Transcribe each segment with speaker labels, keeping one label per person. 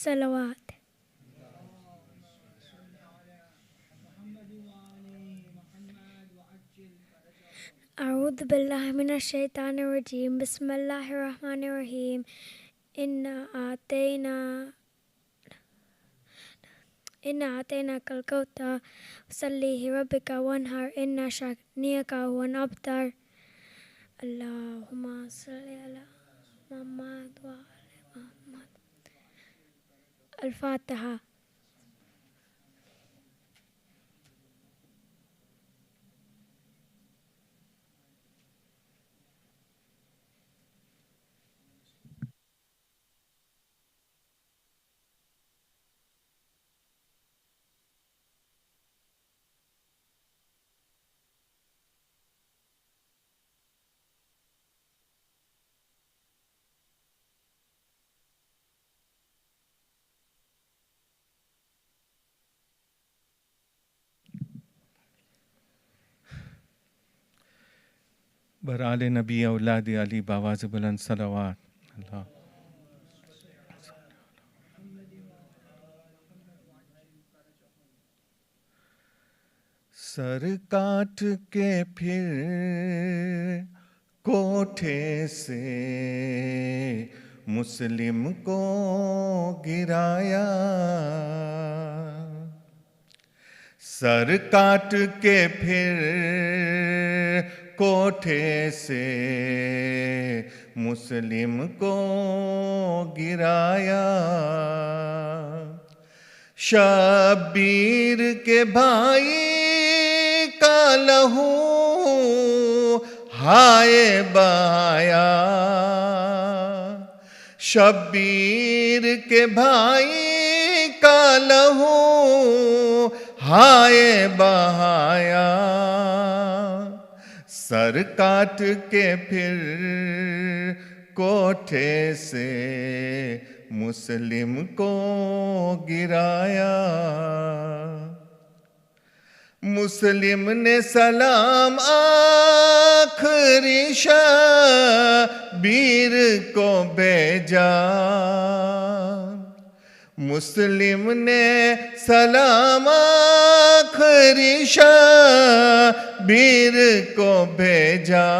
Speaker 1: صلوات. أعوذ بالله من الشيطان الرجيم. بسم الله الرحمن الرحيم. إنا أعطيناك الكوثر فصلي لربك وانهر إن شانئك هو الأبتر. اللهم صل على محمد وعلى محمد. الفاتحة.
Speaker 2: برآل نبی اولاد علی باواز بلند صلوات. اللہ سر کاٹ کے پھر کوٹھے سے مسلم کو گرایا، سر کاٹ کے پھر کوٹھے سے مسلم کو گرایا، شبیر کے بھائی کا لہو ہائے بہایا، شبیر کے بھائی کا لہو ہائے بہایا، سر کاٹ کے پھر کوٹھے سے مسلم کو گرایا، مسلم نے سلام آخری شبیر کو بھیجا، مسلم نے سلام آخری شبیر کو بھیجا،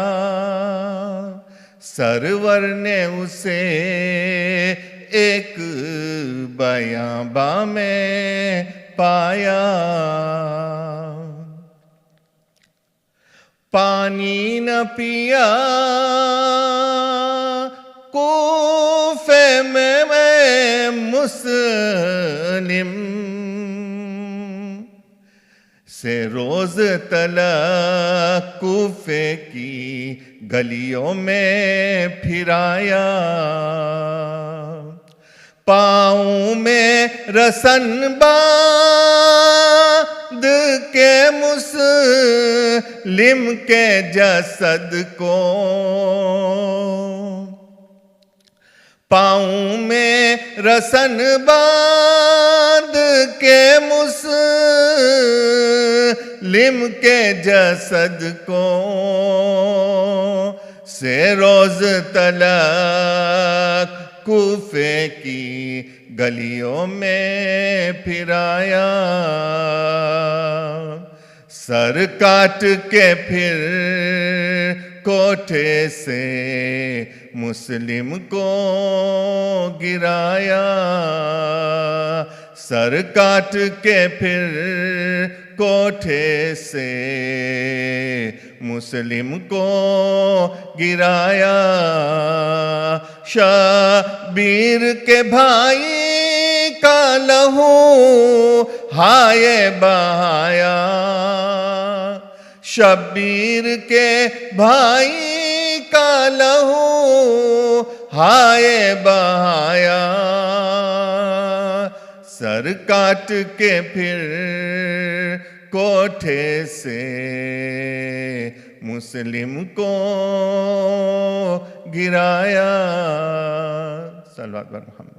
Speaker 2: سرور نے اسے ایک بیاباں میں پایا، پانی نہ پیا کوفے میں مسلم سے روز تلک کوفے کی گلیوں میں پھرایا، پاؤں میں رسن باندھ کے مسلم کے جسد کو، پاؤں میں رسن باندھ کے مسلم کے جسد کو، سے روز تلک کوفے کی گلیوں میں پھرایا، سر کاٹ کے پھر کوٹھے سے مسلم کو گرایا، سر کاٹ کے پھر کوٹھے سے مسلم کو گرایا، شبیر کے بھائی کا لہو ہائے بہایا، شبیر کے بھائی کا لہو ہائے بہایا، سر کاٹ کے پھر کوٹھے سے مسلم کو گرایا، صلوات بر محمد.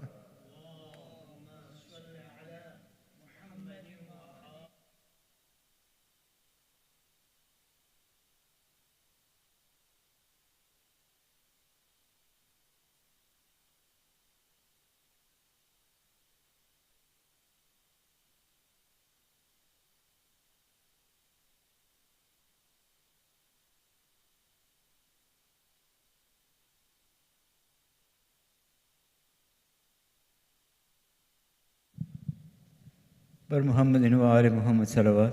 Speaker 3: بر محمد و آل محمد صلوات.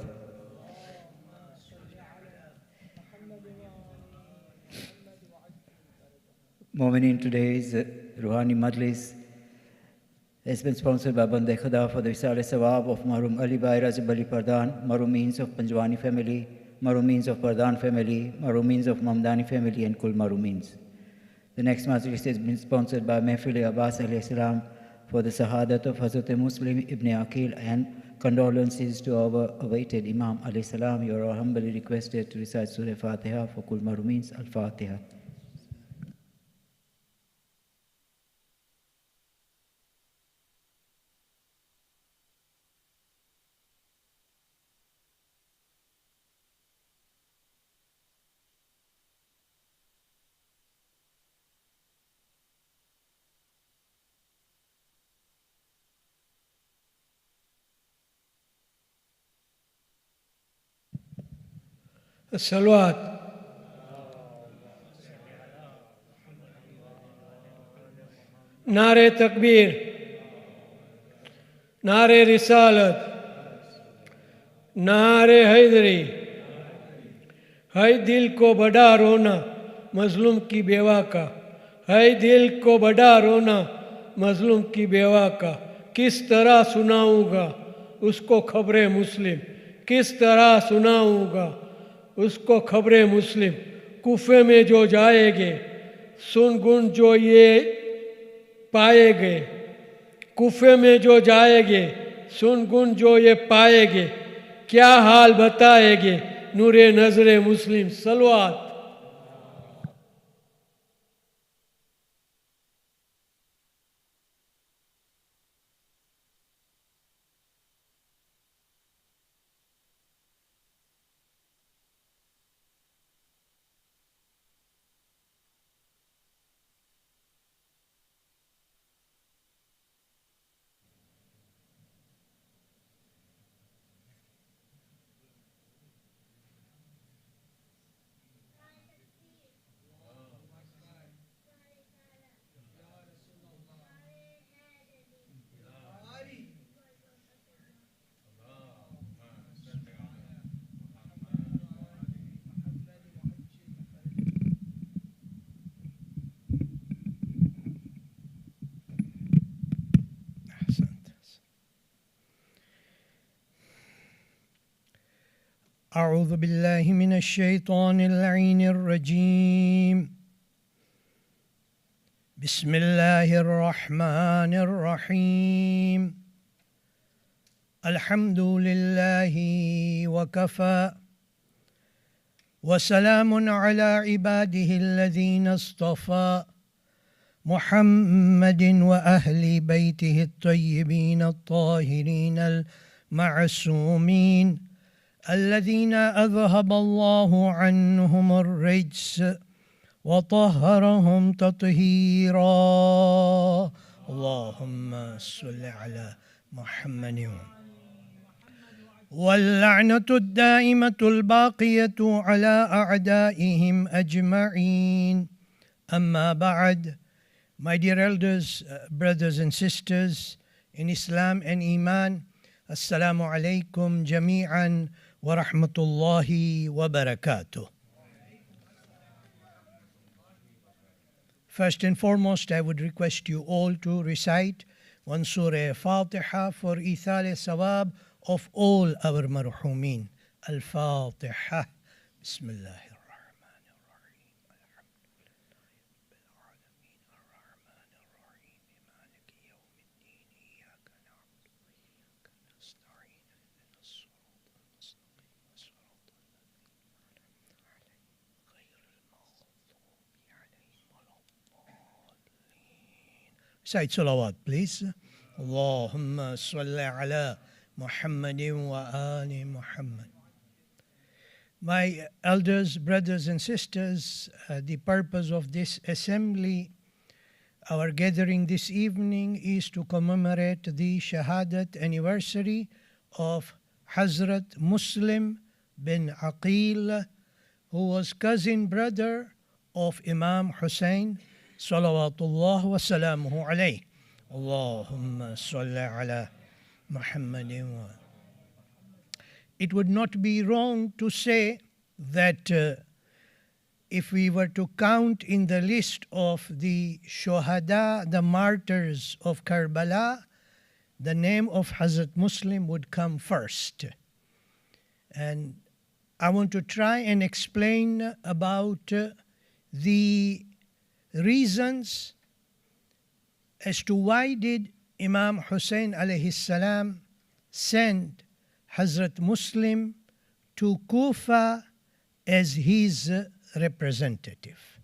Speaker 3: Mu'mineen, today's Rouhani Majlis has been sponsored by Bande Khuda for the Risale Sawab of Maroom Ali Bhai Razib Ali Pardhan, Maroomeens of Panjwani family, Maroomeens of Pardhan family, Maroomeens of Mamdani family, and Kul Maroomeens. The next Majlis has been sponsored by Mehfil Abbas alayhi salam for the Shahadat of Hazrat Muslim Ibn Aqil, and condolences to our awaited Imam alayhi salam. You are humbly requested to recite Surah Fatiha for Kul Maroomeens. Al-Fatiha.
Speaker 4: الصلوات. نعرے تکبیر، نعرے رسالت، نعرے حیدری. ہے دل کو بڑا رونا مظلوم کی بیوہ کا، ہے دل کو بڑا رونا مظلوم کی بیوہ کا. کس طرح سناؤں گا اس کو خبر مسلم، کس طرح سناؤں گا اس کو خبر مسلم. کوفے میں جو جائے گے سن گن جو یہ پائے گے، کوفے میں جو جائے گے سن گن جو یہ پائے گے. کیا حال بتائے گے نور نظر مسلم. صلوات.
Speaker 5: أعوذ بالله من الشيطان اللعين الرجيم. بسم الله الرحمن الرحيم. الحمد لله وكفى وسلام على عباده الذين اصطفى محمد وأهل بيته الطيبين الطاهرين المعصومين الذين أذهب الله عنهم الرجس وطهرهم تطهيرا. اللهم صل على محمد. واللعنة الدائمة الباقية على أعدائهم أجمعين. أما بعد. My dear elders, brothers and sisters in Islam and Iman, Assalamu alaikum jami'an wa rahmatullahi wa barakatuh. First and foremost, I would request you all to recite one Surah Fatiha for Ithal Sawab of all our marhumeen. Al-Fatiha. Bismillah. Recite salawat, please. Allahumma salli ala Muhammadin wa ali Muhammad. My elders, brothers and sisters, the purpose of this assembly, our gathering this evening, is to commemorate the Shahadat anniversary of Hazrat Muslim bin Aqil, who was cousin brother of Imam Husain, salawatullah wa salamuhu alayh. Allahumma salli ala Muhammadin wa it would not be wrong to say that if we were to count in the list of the Shuhada, the martyrs of Karbala, the name of Hazrat Muslim would come first. And I want to try and explain about the reasons as to why did Imam Hussein alayhi salam send Hazrat Muslim to Kufa as his representative.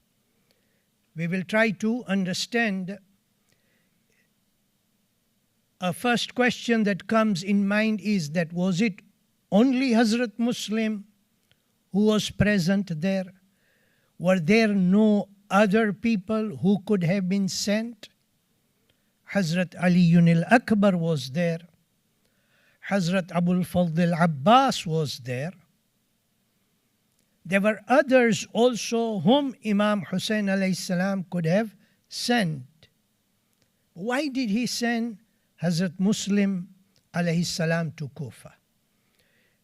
Speaker 5: We will try to understand. A first question that comes in mind is that was it only Hazrat Muslim who was present there? Were there no other people who could have been sent? Hazrat Aliyun al-Akbar was there. Hazrat Abul Fadl Abbas was there. There were others also whom Imam Hussein alayhi salam could have sent. Why did he send Hazrat Muslim alayhi salam to Kufa?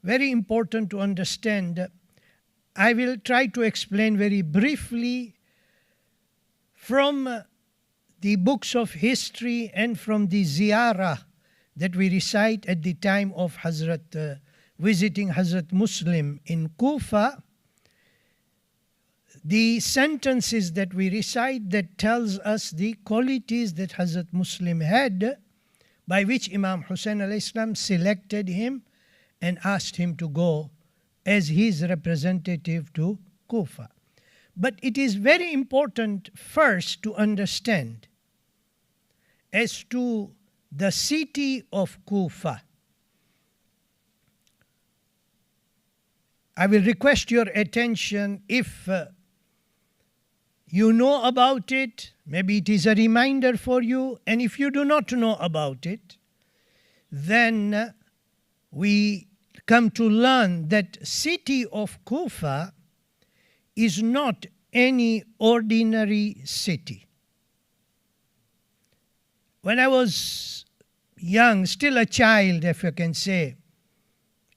Speaker 5: Very important to understand. I will try to explain very briefly from the books of history and from the ziyarah that we recite at the time of Hazrat visiting Hazrat Muslim in Kufa. The sentences that we recite that tells us the qualities that Hazrat Muslim had, by which Imam Hussein alayhi salam selected him and asked him to go as his representative to Kufa. But it is very important first to understand as to the city of Kufa. I will request your attention if you know about it, maybe it is a reminder for you, and if you do not know about it, then we come to learn that city of Kufa is not any ordinary city. When I was young, still a child, if you can say,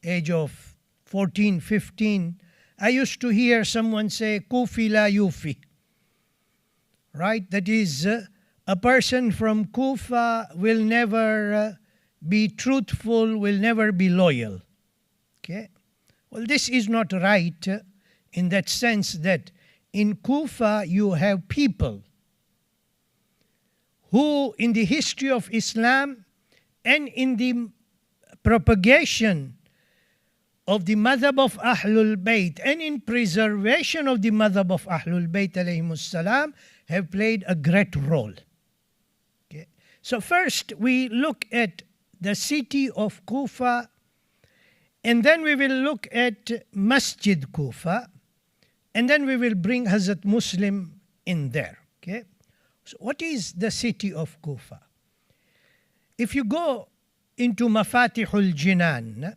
Speaker 5: age of 14, 15, I used to hear someone say, Kufi la yufi. Right? That is, a person from Kufa will never be truthful, will never be loyal. Okay? Well, this is not right in that sense that in Kufa you have people who in the history of Islam and in the propagation of the madhab of Ahlul Bayt and in preservation of the madhab of Ahlul Bayt alayhimus salam have played a great role. Okay. So first we look at the city of Kufa, and then we will look at Masjid Kufa, and then we will bring Hazrat Muslim in there. Okay. So what is the city of Kufa? If you go into Mafatihul Jinan,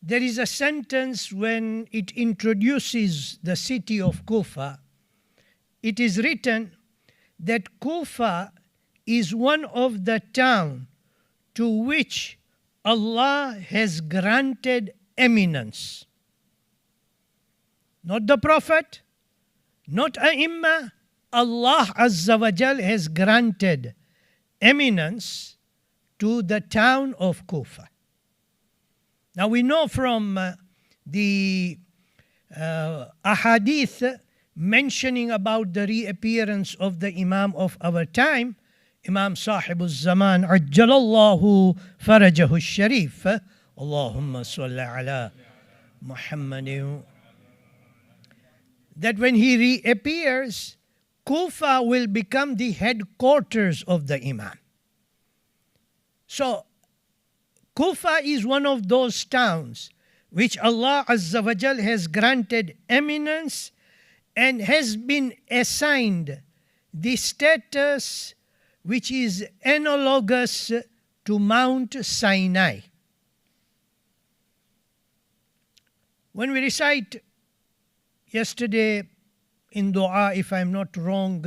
Speaker 5: there is a sentence when it introduces the city of Kufa. It is written that Kufa is one of the towns to which Allah has granted eminence. Not the Prophet, not A'immah. Allah Azza wa Jal has granted eminence to the town of Kufa. Now we know from the ahadith mentioning about the reappearance of the Imam of our time, Imam Sahibul Zaman, Ajjalallahu Farajahu Sharif, Allahumma salli ala Muhammadin, that when he reappears, Kufa will become the headquarters of the Imam. So, Kufa is one of those towns which Allah Azza wa Jal has granted eminence and has been assigned the status which is analogous to Mount Sinai. When we recite yesterday in dua, if I'm not wrong,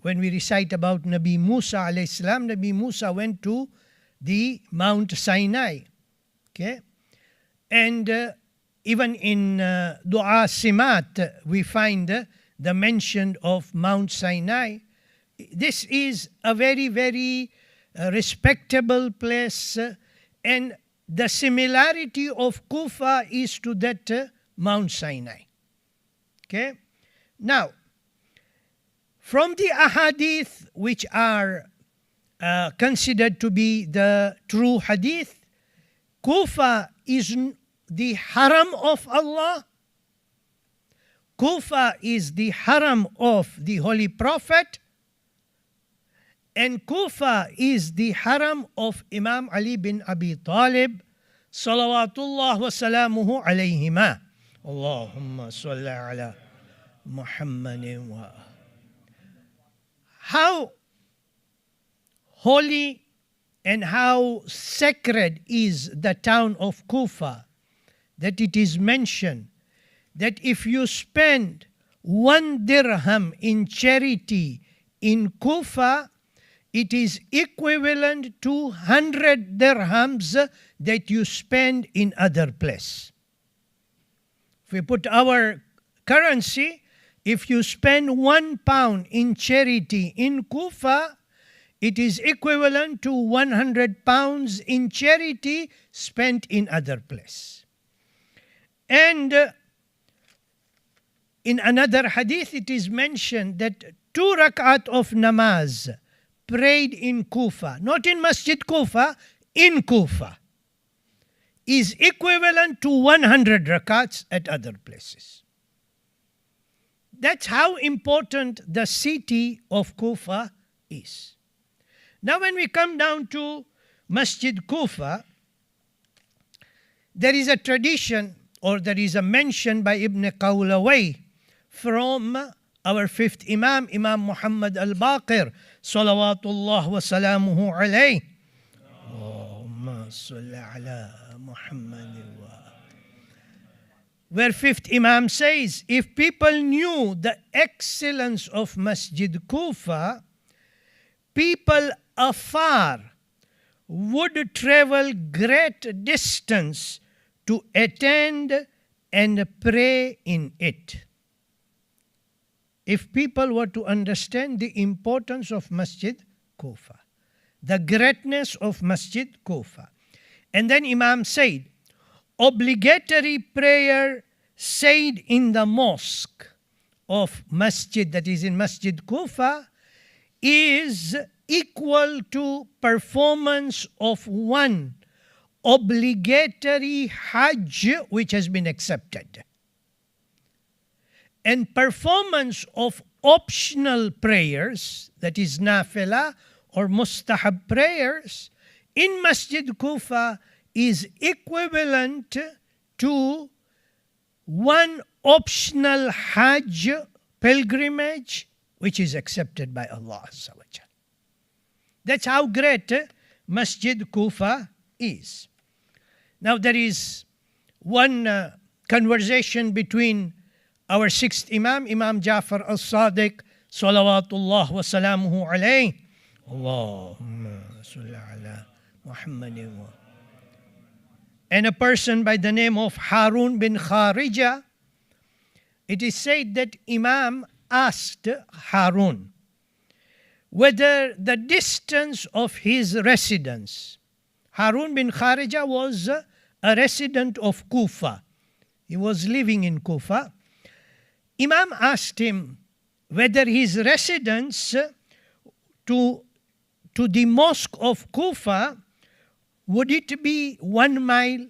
Speaker 5: when we recite about Nabi Musa alayhi salam, Nabi Musa went to the Mount Sinai. Okay? And even in Dua Simat, we find the mention of Mount Sinai. This is a very, very respectable place, and the similarity of Kufa is to that Mount Sinai. Okay? Now, from the ahadith which are considered to be the true hadith, Kufa is the haram of Allah. Kufa is the haram of the Holy Prophet. And Kufa is the haram of Imam Ali bin Abi Talib, salawatullah wa salamuhu alayhima. Allahumma salli ala Muhammadin wa. How holy and how sacred is the town of Kufa, that it is mentioned that if you spend 1 dirham in charity in Kufa, it is equivalent to 100 dirhams that you spend in other place. If we put our currency, if you spend £1 in charity in Kufa, it is equivalent to £100 in charity spent in other place. And in another hadith it is mentioned that 2 rak'at of namaz prayed in Kufa, not in Masjid Kufa, in Kufa, is equivalent to 100 rakats at other places. That's how important the city of Kufa is. Now when we come down to Masjid Kufa, there is a tradition, or there is a mention by Ibn Qawlaway from our 5th Imam, Imam Muhammad al-Baqir, salawatullah wa salamuhu alayh. Allahumma salli ala Muhammad wa. Where 5th Imam says, if people knew the excellence of Masjid Kufa, people afar would travel great distance to attend and pray in it. If people were to understand the importance of Masjid Kufa, the greatness of Masjid Kufa. And then Imam said, obligatory prayer said in the mosque of Masjid, that is in Masjid Kufa, is equal to performance of one obligatory Hajj which has been accepted. And performance of optional prayers, that is nafila or mustahab prayers, in Masjid Kufa is equivalent to one optional Hajj pilgrimage which is accepted by Allah. That's how great Masjid Kufa is. Now there is one conversation between our 6th Imam, Imam Jafar al-Sadiq, salawatullah wa salamuhu alayh. Allahumma salli ala Muhammadin wa. And a person by the name of Harun bin Kharija. It is said that Imam asked Harun whether the distance of his residence. Harun bin Kharija was a resident of Kufa. He was living in Kufa. Imam asked him whether his residence to the mosque of Kufa, would it be 1 mile?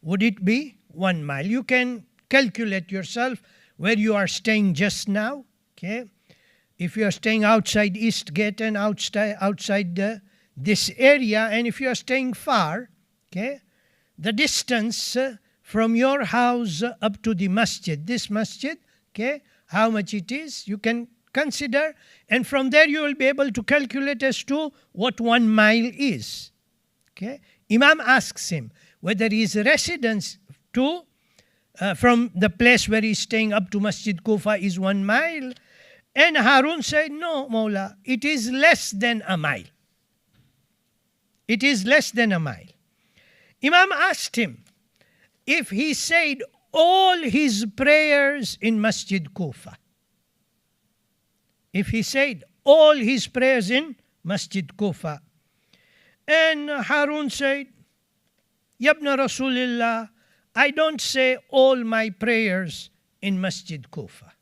Speaker 5: Would it be 1 mile? You can calculate yourself where you are staying just now. Okay, if you are staying outside East Gate and outside this area, and if you are staying far, okay, the distance from your house up to the masjid, this masjid, okay, how much it is, you can consider, and from there you will be able to calculate as to what 1 mile is. Okay, Imam asks him whether his residence to from the place where he's staying up to Masjid Kufa is 1 mile, and Harun said, no, Mawla, it is less than a mile. It is less than a mile. Imam asked him if he said all his prayers in Masjid Kufa. If he said all his prayers in Masjid Kufa. And Harun said, Yabna Rasulillah, I don't say all my prayers in Masjid Kufa.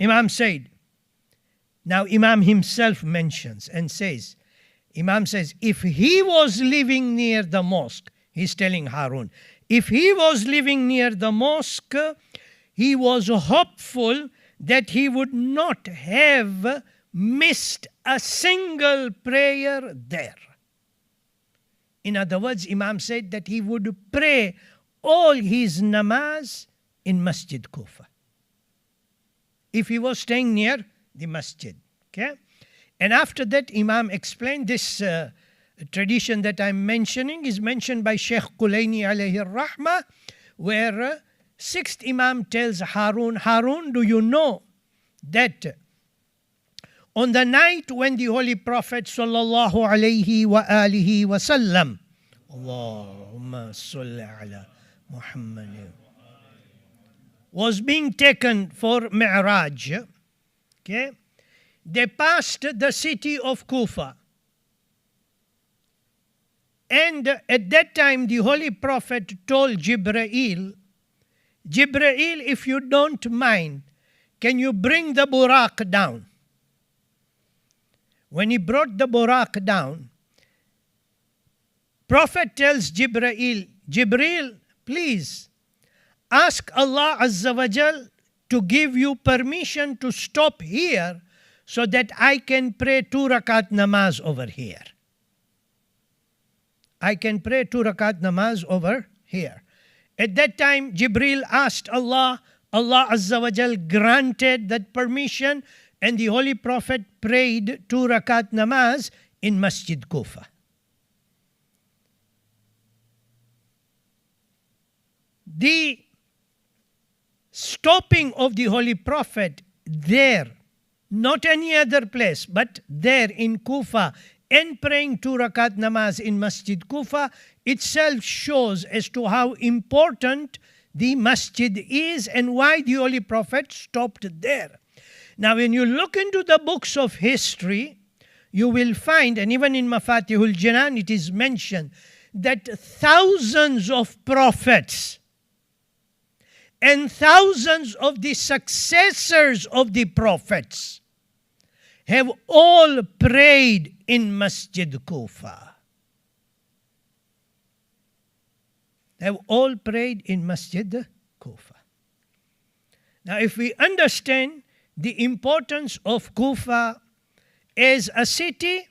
Speaker 5: Imam said, now Imam himself mentions and says, Imam says, if he was living near the mosque, he's telling Harun, if he was living near the mosque, he was hopeful that he would not have missed a single prayer there. In other words, Imam said that he would pray all his namaz in Masjid Kufa, if he was staying near the masjid. Okay? And after that, Imam explained this tradition that I'm mentioning is mentioned by Sheikh Kulaini alayhi rahmah, where sixth Imam tells Harun, Harun, do you know that on the night when the Holy Prophet sallallahu alayhi wa alihi wa sallam, Allahumma salli ala Muhammad, was being taken for Mi'raj, okay, they passed the city of Kufa. And at that time, the Holy Prophet told Jibreel, Jibreel, if you don't mind, can you bring the Buraq down? When he brought the Buraq down, Prophet tells Jibreel, Jibreel, please ask Allah Azza wa Jal to give you permission to stop here so that I can pray 2 rakat namaz over here. I can pray 2 rakat namaz over here. At that time, Jibreel asked Allah, Allah Azza wa Jal granted that permission, and the Holy Prophet prayed 2 rakat namaz in Masjid Kufa. The stopping of the Holy Prophet there, not any other place, but there in Kufa, and praying 2 rakat namaz in Masjid Kufa itself shows as to how important the masjid is and why the Holy Prophet stopped there. Now, when you look into the books of history, you will find, and even in Mafatihul Jinan it is mentioned, that thousands of prophets and thousands of the successors of the prophets have all prayed in Masjid Kufa. Have all prayed in Masjid Kufa. Now, if we understand the importance of Kufa as a city,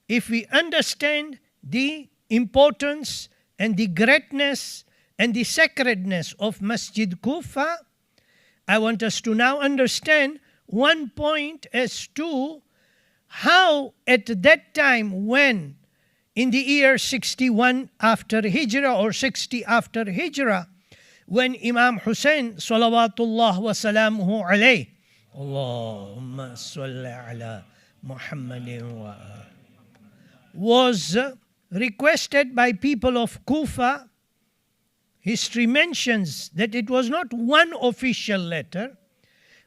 Speaker 5: if we understand the importance and the greatness and the sacredness of Masjid Kufa, I want us to now understand one point as to how at that time, when in the year 61 after Hijrah or 60 after Hijrah, when Imam Hussein salawatullah wa salamuhu alayh, Allahumma salli ala Muhammadin wa was requested by people of Kufa. History mentions that it was not one official letter,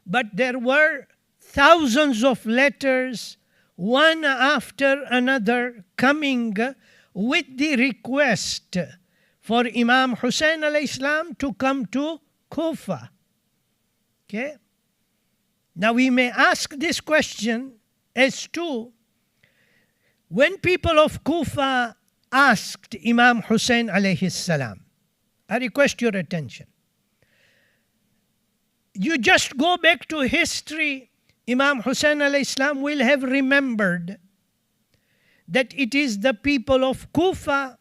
Speaker 5: but there were thousands of letters, one after another, coming with the request for Imam Hussein alayhi salam to come to Kufa. Okay? Now we may ask this question as to when people of Kufa asked Imam Hussein alayhi salam, I request your attention. You just go back to history, Imam Hussein alayhi salam will have remembered that it is the people of Kufa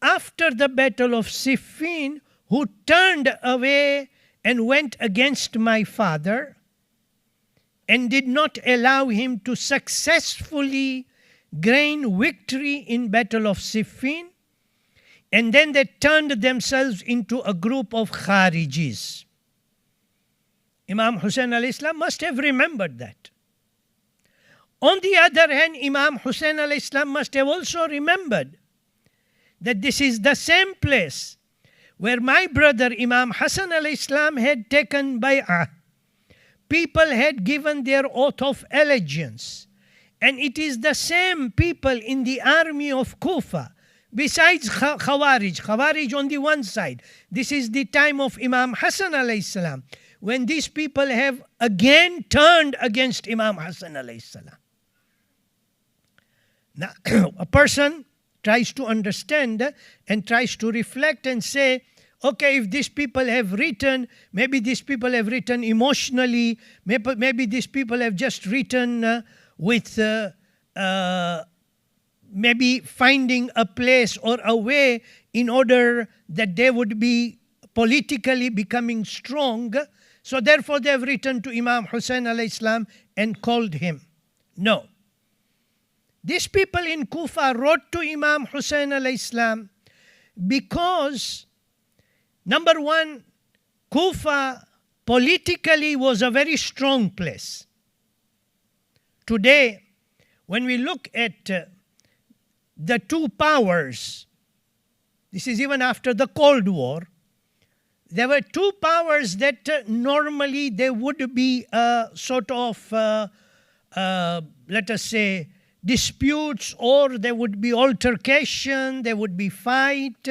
Speaker 5: after the battle of Siffin who turned away and went against my father and did not allow him to successfully gain victory in battle of Siffin, and then they turned themselves into a group of Kharijis. Imam Hussein alayhi salam must have remembered that. On the other hand, Imam Hussein alayhi salam must have also remembered that this is the same place where my brother Imam Hassan al-Islam had taken bay'ah. People had given their oath of allegiance. And it is the same people in the army of Kufa, besides Khawarij on the one side. This is the time of Imam Hassan alayhi salam, when these people have again turned against Imam Hassan alayhi salam. Now, a person tries to understand and tries to reflect and say, okay, if these people have written, maybe these people have written emotionally, maybe these people have just written with maybe finding a place or a way in order that they would be politically becoming strong. So therefore they have written to Imam Hussein alayhi salam and called him. No. These people in Kufa wrote to Imam Hussein alayhi salam because, number one, Kufa politically was a very strong place. Today, when we look at the two powers, this is even after the Cold War, there were two powers that normally there would be a sort of, let us say, disputes, or there would be altercation, there would be fight,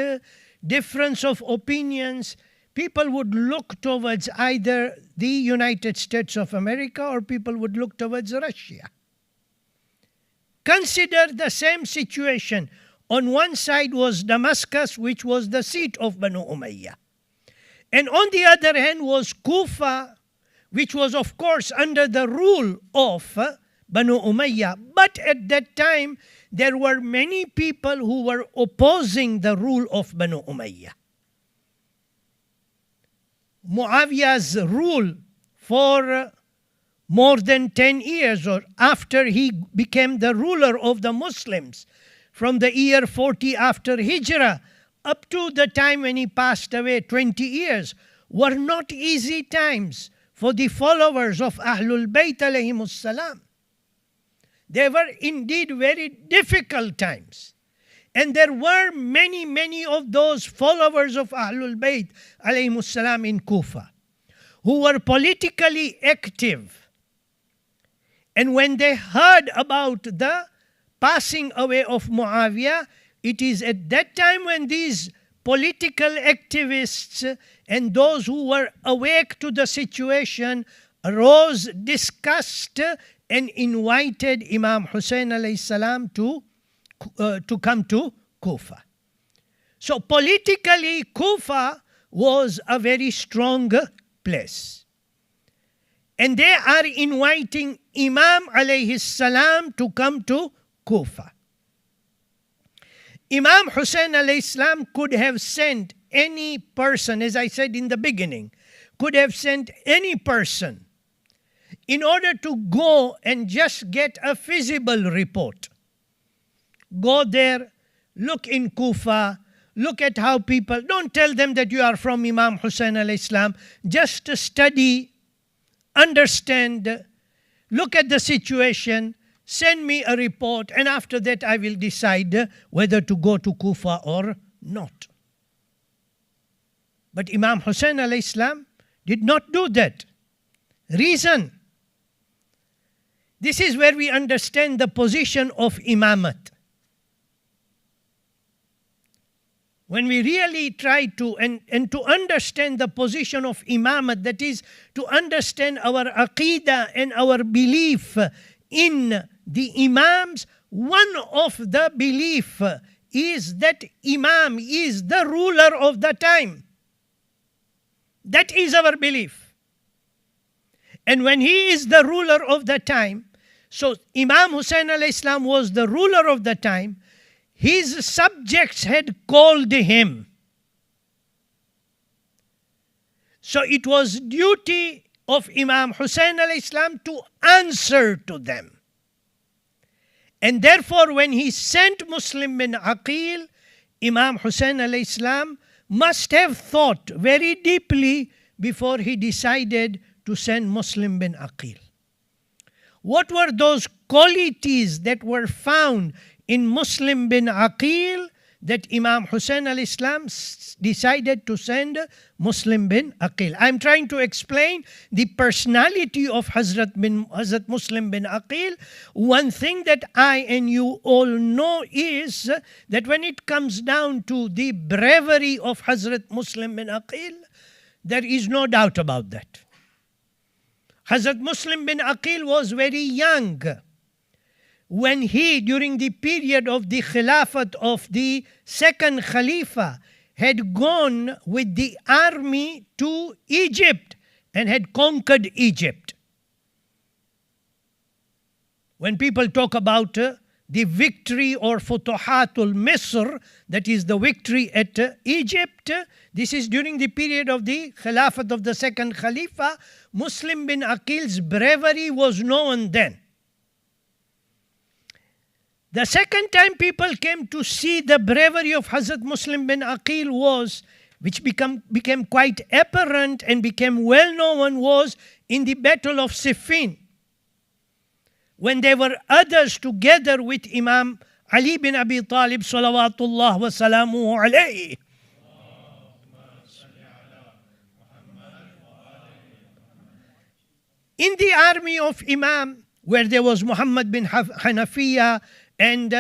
Speaker 5: difference of opinions. People would look towards either the United States of America or people would look towards Russia. Consider the same situation. On one side was Damascus, which was the seat of Banu Umayyah. And on the other hand was Kufa, which was of course under the rule of Banu Umayyah. But at that time, there were many people who were opposing the rule of Banu Umayyah. Muawiyah's rule for more than 10 years, or after he became the ruler of the Muslims, from the year 40 after Hijrah up to the time when he passed away, 20 years, were not easy times for the followers of Ahlul Bayt alayhimus salam. They were indeed very difficult times. And there were many of those followers of Ahlul Bayt alayhimus salam in Kufa who were politically active. And when they heard about the passing away of Muawiyah, it is at that time when these political activists and those who were awake to the situation arose, discussed, and invited Imam Hussein alayhi salam to come to Kufa. So politically, Kufa was a very strong place. And they are inviting Imam alayhi salam to come to Kufa. Imam Hussein alayhi salam could have sent any person, as I said in the beginning, could have sent any person in order to go and just get a feasible report. Go there, look in Kufa, look at how people, don't tell them that you are from Imam Hussein alayhi salam, just study, understand, look at the situation, send me a report, and after that I will decide whether to go to Kufa or not. But Imam Hussein alayhi salam did not do that. Reason. This is where we understand the position of imamat. When we really try to, and to understand the position of imamat, that is to understand our aqidah and our belief in the imams, one of the belief is that imam is the ruler of the time. That is our belief. And when he is the ruler of the time, so Imam Hussein alayhi salam was the ruler of the time, his subjects had called him. So it was duty of Imam Hussein alayhi salam to answer to them. And therefore when he sent Muslim bin Aqil, Imam Hussein alayhi salam must have thought very deeply before he decided to send Muslim bin Aqil. What were those qualities that were found in Muslim bin Aqil that Imam Hussein al-Islam decided to send Muslim bin Aqil. I'm trying to explain the personality of Hazrat Muslim bin Aqil. One thing that I and you all know is that when it comes down to the bravery of Hazrat Muslim bin Aqil, there is no doubt about that. Hazrat Muslim bin Aqil was very young when he, during the period of the Khilafat of the second Khalifa, had gone with the army to Egypt and had conquered Egypt. When people talk about the victory or Futuhatul Misr, that is the victory at Egypt, this is during the period of the Khilafat of the second Khalifa. Muslim bin Aqil's bravery was known then. The second time people came to see the bravery of Hazrat Muslim bin Aqil was, which became quite apparent and became well known, was in the Battle of Siffin, when there were others together with Imam Ali bin Abi Talib salawatullah wa salamuhu alayhi. In the army of Imam, where there was Muhammad bin Hanafiya and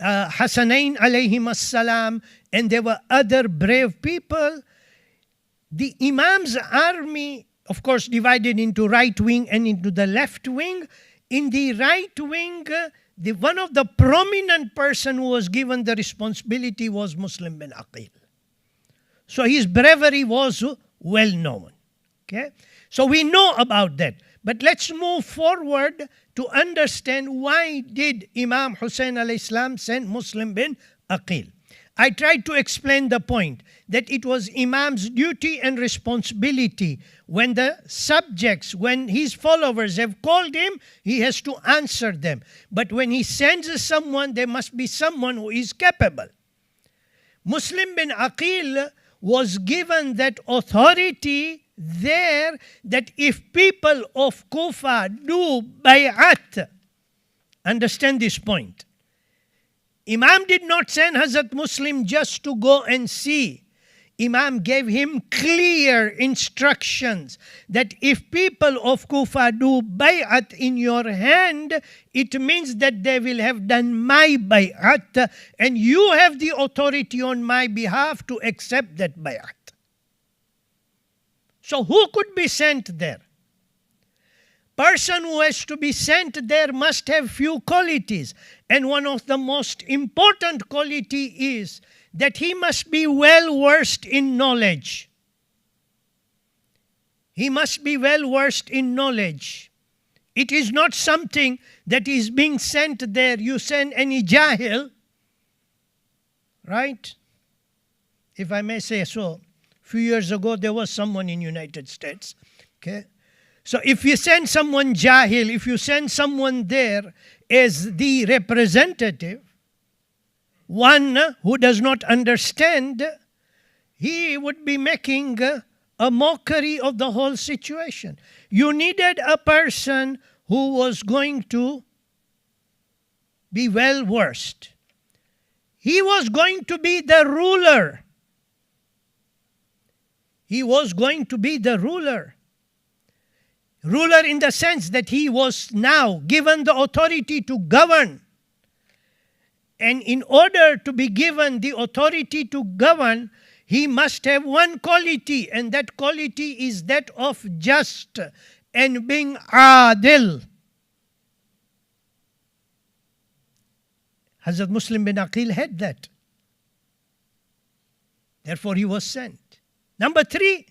Speaker 5: Hassanain alayhim as-salam, and there were other brave people, the Imam's army, of course, divided into right wing and into the left wing. In the right wing, one of the prominent person who was given the responsibility was Muslim bin Aqil. So his bravery was well known. Okay? So we know about that. But let's move forward to understand why did Imam Hussein al-Islam send Muslim bin Aqil. I tried to explain the point that it was Imam's duty and responsibility when the subjects, when his followers have called him, he has to answer them. But when he sends someone, there must be someone who is capable. Muslim bin Aqil was given that authority there, that if people of Kufa do bay'at, understand this point. Imam did not send Hazrat Muslim just to go and see. Imam gave him clear instructions that if people of Kufa do bay'at in your hand, it means that they will have done my bay'at, and you have the authority on my behalf to accept that bay'at. So who could be sent there? Person who has to be sent there must have few qualities. And one of the most important quality is that he must be well versed in knowledge. He must be well versed in knowledge. It is not something that is being sent there. You send any jahil, right? If I may say so. A few years ago, there was someone in United States, okay? So if you send someone jahil, if you send someone there as the representative, one who does not understand, he would be making a mockery of the whole situation. You needed a person who was going to be well versed. He was going to be the ruler. He was going to be the ruler. Ruler in the sense that he was now given the authority to govern. And in order to be given the authority to govern, he must have one quality, and that quality is that of just and being adil. Hazrat Muslim bin Aqil had that. Therefore he was sent. Number 3,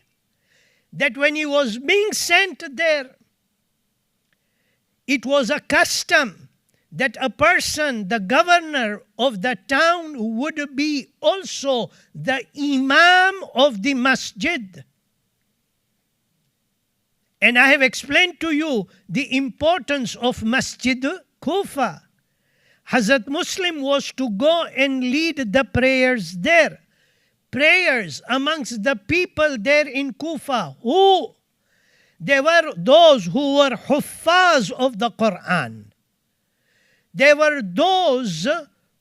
Speaker 5: that when he was being sent there, it was a custom that a person, the governor of the town, would be also the imam of the masjid. And I have explained to you the importance of Masjid Kufa. Hazrat Muslim was to go and lead the prayers there. Prayers amongst the people there in Kufa. Who? There were those who were huffaz of the Quran. There were those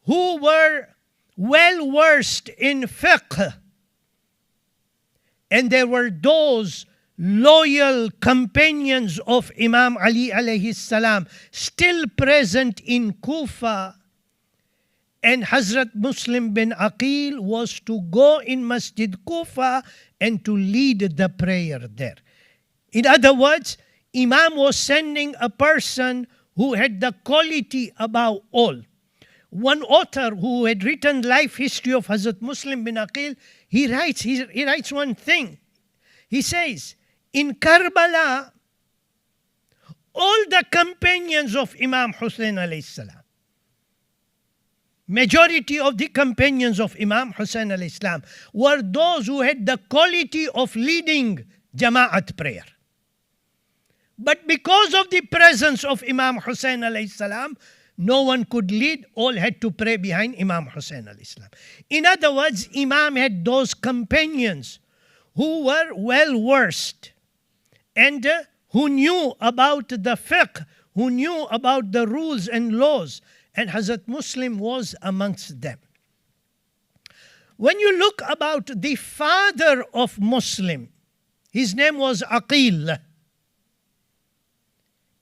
Speaker 5: who were well versed in fiqh. And there were those loyal companions of Imam Ali alayhi salam still present in Kufa. And Hazrat Muslim bin Aqil was to go in Masjid Kufa and to lead the prayer there. In other words, Imam was sending a person who had the quality above all. One author who had written life history of Hazrat Muslim bin Aqil, he writes one thing. He says, in Karbala, all the companions of Imam Hussein alayhi salam, majority of the companions of Imam Hussein alayhi salam were those who had the quality of leading Jama'at prayer. But because of the presence of Imam Hussein alayhi salam, no one could lead, all had to pray behind Imam Hussein alayhi salam. In other words, Imam had those companions who were well versed and who knew about the fiqh, who knew about the rules and laws, and Hazrat Muslim was amongst them. When you look about the father of Muslim, his name was Aqil.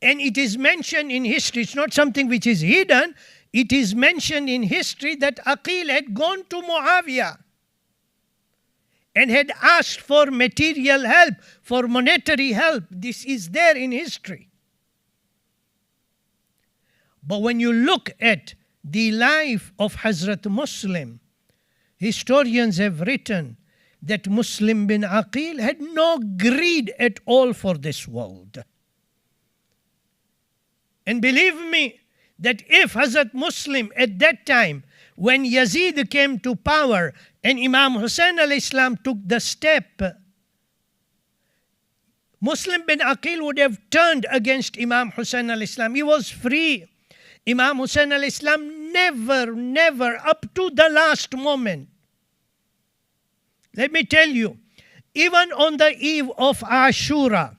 Speaker 5: And it is mentioned in history, it's not something which is hidden, it is mentioned in history that Aqil had gone to Muawiyah and had asked for material help, for monetary help. This is there in history. But when you look at the life of Hazrat Muslim, historians have written that Muslim bin Aqil had no greed at all for this world. And believe me, that if Hazrat Muslim at that time, when Yazid came to power and Imam Hussein alayhi salam took the step, Muslim bin Aqil would have turned against Imam Hussein alayhi salam. He was free. Imam Hussein alayhi salam never, up to the last moment. Let me tell you, even on the eve of Ashura,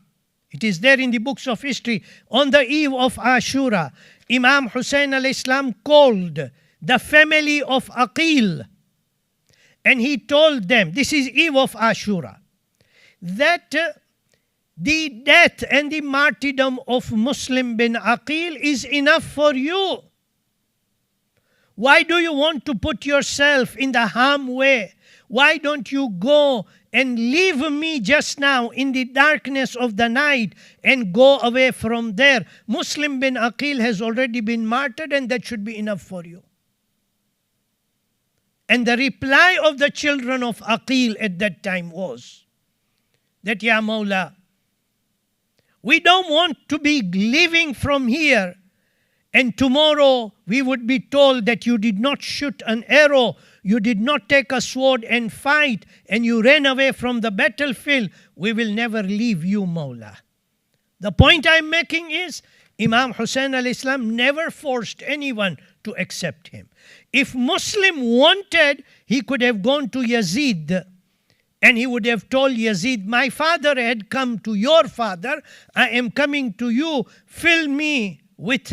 Speaker 5: it is there in the books of history, on the eve of Ashura, Imam Hussein alayhi salam called the family of Aqil and he told them, this is eve of Ashura, that the death and the martyrdom of Muslim bin Aqil is enough for you. Why do you want to put yourself in the harm way? Why don't you go and leave me just now in the darkness of the night and go away from there? Muslim bin Aqil has already been martyred and that should be enough for you. And the reply of the children of Aqil at that time was that, Ya Mawla, we don't want to be living from here and tomorrow we would be told that you did not shoot an arrow, you did not take a sword and fight, and you ran away from the battlefield. We will never leave you, Mawla. The point I'm making is, Imam Hussein alayhi salam never forced anyone to accept him. If Muslim wanted, he could have gone to Yazid and he would have told Yazid, my father had come to your father, I am coming to you, fill me with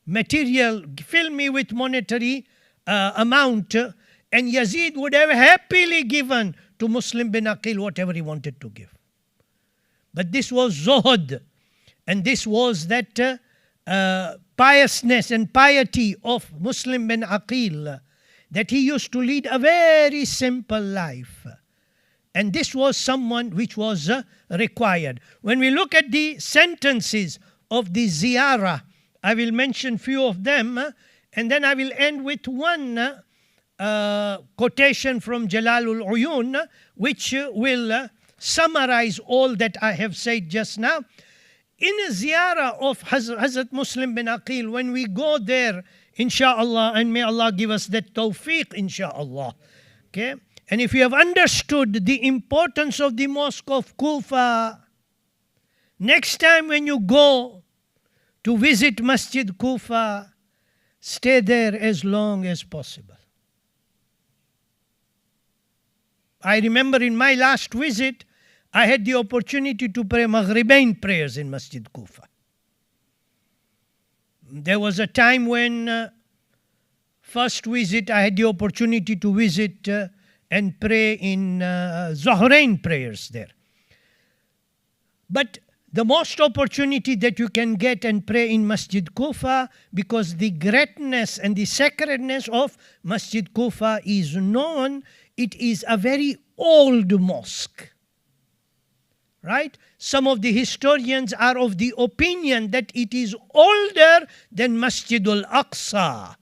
Speaker 5: material, fill me with monetary amount. And Yazid would have happily given to Muslim bin Aqil whatever he wanted to give. But this was zuhud, and this was that piousness and piety of Muslim bin Aqil, that he used to lead a very simple life. And this was someone which was required. When we look at the sentences of the ziyarah, I will mention few of them, and then I will end with one quotation from Jalalul Uyun, which will summarize all that I have said just now. In a ziyarah of Hazrat Muslim bin Aqil, when we go there, insha'Allah, and may Allah give us that tawfiq, insha'Allah. Okay? And if you have understood the importance of the mosque of Kufa, next time when you go to visit Masjid Kufa, stay there as long as possible. I remember in my last visit, I had the opportunity to pray Maghribain prayers in Masjid Kufa. There was a time when first visit, I had the opportunity to visit and pray in Zohrain prayers there. But the most opportunity that you can get and pray in Masjid Kufa, because the greatness and the sacredness of Masjid Kufa is known. It is a very old mosque. Right? Some of the historians are of the opinion that it is older than Masjid al-Aqsa.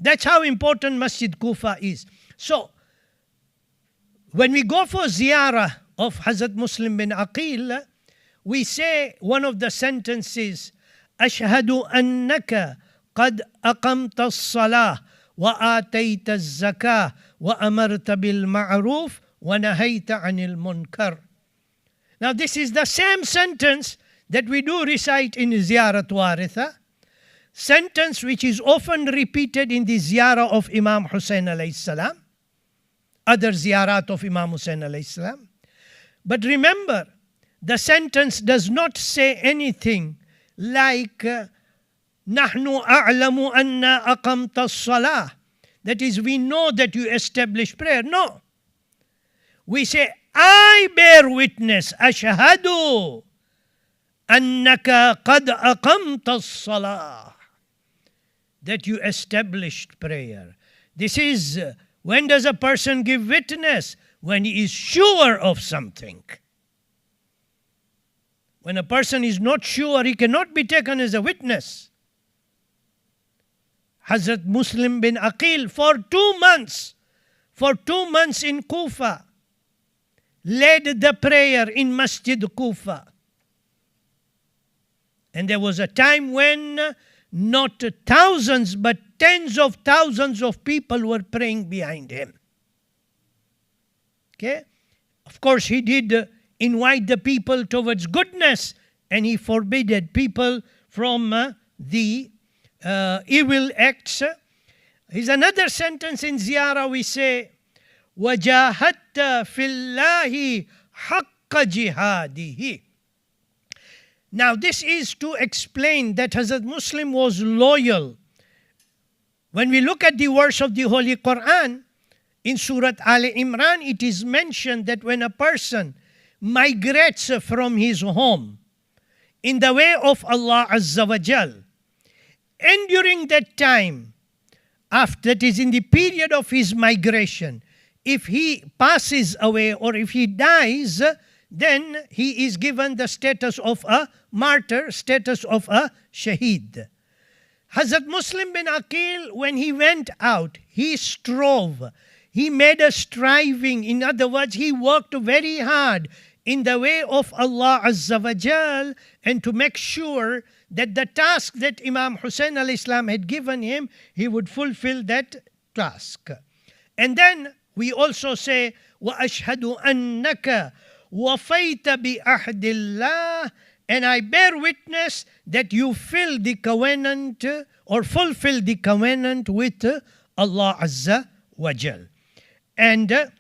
Speaker 5: That's how important Masjid Kufa is. So, when we go for ziyarah of Hazrat Muslim bin Aqil, we say one of the sentences, Ashhadu annaka qad aqamta as-salah wa atayta az-zakah wa amarta bil ma'ruf wa nahayta 'anil munkar. Now this is the same sentence that we do recite in Ziyarat Waritha, sentence which is often repeated in the ziyarah of Imam Husain alayhi salam, other ziyarat of Imam Husain alayhi salam. But remember, the sentence does not say anything like Nahnu a'lamu anna aqamta as-salah. That is, we know that you establish prayer. No. We say, I bear witness, ashhadu annaka qad aqamta as-salah, that you established prayer. This is, when does a person give witness? When he is sure of something. When a person is not sure, he cannot be taken as a witness. Hazrat Muslim bin Aqil, for 2 months in Kufa, led the prayer in Masjid Kufa. And there was a time when not thousands but tens of thousands of people were praying behind him. Okay? Of course, he did invite the people towards goodness, and he forbade people from the evil acts. Here's another sentence in ziyarah. We say, وَجَاهَدْتَ فِي اللَّهِ حَقَّ جِهَادِهِ. Now this is to explain that Hazrat Muslim was loyal. When we look at the verse of the Holy Quran, in Surah Al Imran, it is mentioned that when a person migrates from his home in the way of Allah Azza wa Jal, and during that time, after that is in the period of his migration, if he passes away or if he dies, then he is given the status of a martyr, status of a shaheed. Hazrat Muslim bin Aqil, when he went out, he strove. He made a striving. In other words, he worked very hard in the way of Allah Azza wa Jal, and to make sure that the task that Imam Husain al-Islam had given him, he would fulfill that task. And then we also say, وَأَشْهَدُ أَنَّكَ وَفَيْتَ بِأَحْدِ اللَّهِ, and I bear witness that you fill the covenant or fulfill the covenant with Allah Azza wa Jal. And there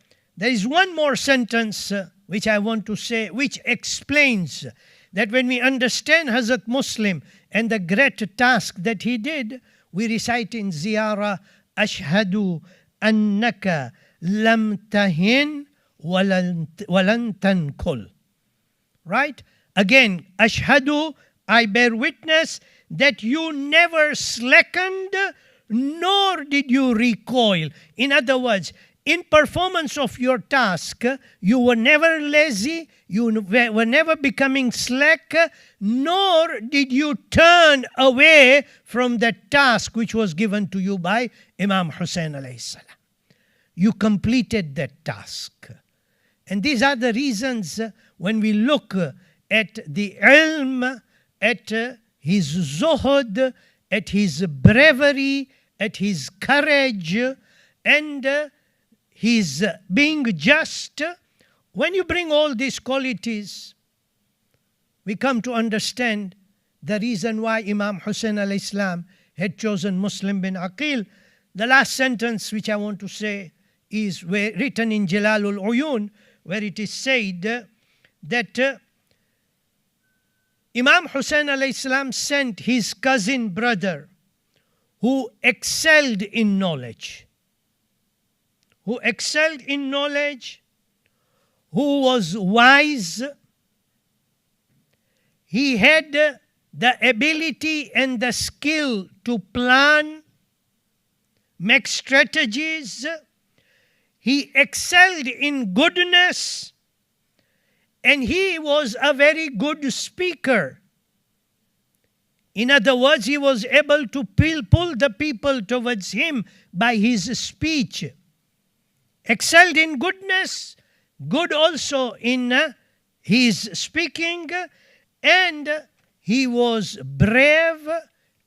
Speaker 5: is one more sentence which I want to say, which explains that when we understand Hazrat Muslim and the great task that he did, we recite in ziyarah, Ashhadu annaka lam tahin walan tankul. Right? Again, Ashhadu, I bear witness that you never slackened, nor did you recoil. In other words, in performance of your task, you were never lazy, you were never becoming slack, nor did you turn away from the task which was given to you by Imam Husain alayhi salam. You completed that task. And these are the reasons when we look at the ilm, at his zuhud, at his bravery, at his courage, and his being just. When you bring all these qualities, we come to understand the reason why Imam Husain alayhi salam had chosen Muslim bin Aqil. The last sentence which I want to say is written in Jalalul Uyun, where it is said that Imam Hussain alayhi salam sent his cousin brother who excelled in knowledge, who was wise. He had the ability and the skill to plan, make strategies. He excelled in goodness, and he was a very good speaker. In other words, he was able to pull the people towards him by his speech. Excelled in goodness, good also in his speaking, and he was brave.